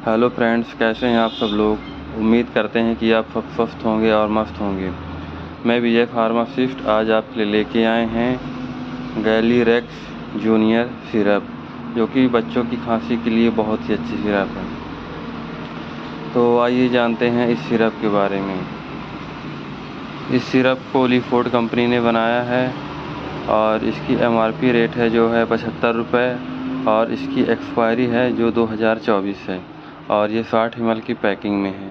Hello friends, कैसे हैं आप सब लोग। उम्मीद करते हैं कि आप सब स्वस्थ होंगे और मस्त होंगे। मैं विजय फार्मासिस्ट आज आपके लिए लेके आए हैं गैलीरेक्स जूनियर सिरप, जो कि बच्चों की खांसी के लिए बहुत ही अच्छी सिरप है। तो आइए जानते हैं इस सिरप के बारे में। इस सिरप को लीफोर्ड कंपनी ने बनाया है और इसकी MRP रेट है जो है 75 रुपये और इसकी एक्सपायरी है जो 2024 है और ये 60 ml की पैकिंग में है।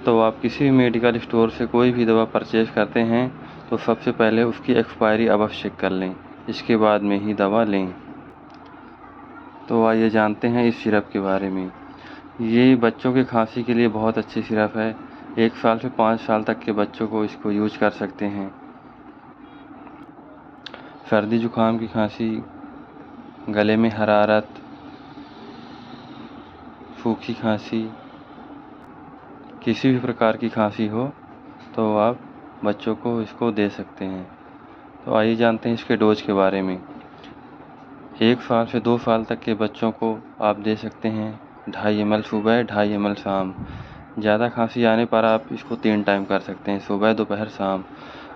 तो आप किसी भी मेडिकल स्टोर से कोई भी दवा परचेज करते हैं तो सबसे पहले उसकी एक्सपायरी अवश्य चेक कर लें, इसके बाद में ही दवा लें। तो आइए जानते हैं इस सिरप के बारे में। ये बच्चों के खांसी के लिए बहुत अच्छी सिरप है। 1 साल से 5 साल तक के बच्चों को इसको यूज कर सकते हैं। सर्दी जुकाम की खांसी, गले में हरारत, सूखी खांसी, किसी भी प्रकार की खांसी हो तो आप बच्चों को इसको दे सकते हैं। तो आइए जानते हैं इसके डोज के बारे में। 1 साल से 2 साल तक के बच्चों को आप दे सकते हैं 2.5 ml सुबह, 2.5 ml शाम। ज़्यादा खांसी आने पर आप इसको 3 टाइम कर सकते हैं, सुबह, दोपहर, शाम।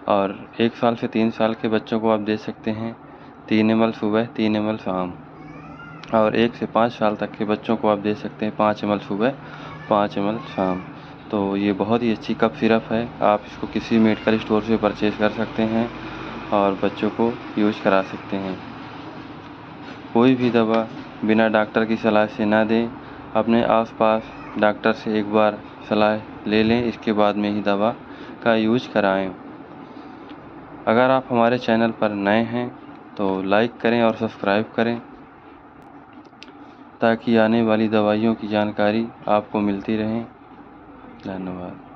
और 1 साल से 3 साल के बच्चों को आप दे सकते हैं 3 ml सुबह, 3 ml शाम। और 1 से 5 साल तक के बच्चों को आप दे सकते हैं 5 ml सुबह, 5 ml शाम। तो ये बहुत ही अच्छी कफ सिरप है। आप इसको किसी मेडिकल स्टोर से परचेज कर सकते हैं और बच्चों को यूज करा सकते हैं। कोई भी दवा बिना डॉक्टर की सलाह से ना दें। अपने आसपास डॉक्टर से एक बार सलाह ले लें, इसके बाद में ही दवा का यूज कराएं। अगर आप हमारे चैनल पर नए हैं तो लाइक करें और सब्सक्राइब करें ताकि आने वाली दवाइयों की जानकारी आपको मिलती रहे। धन्यवाद।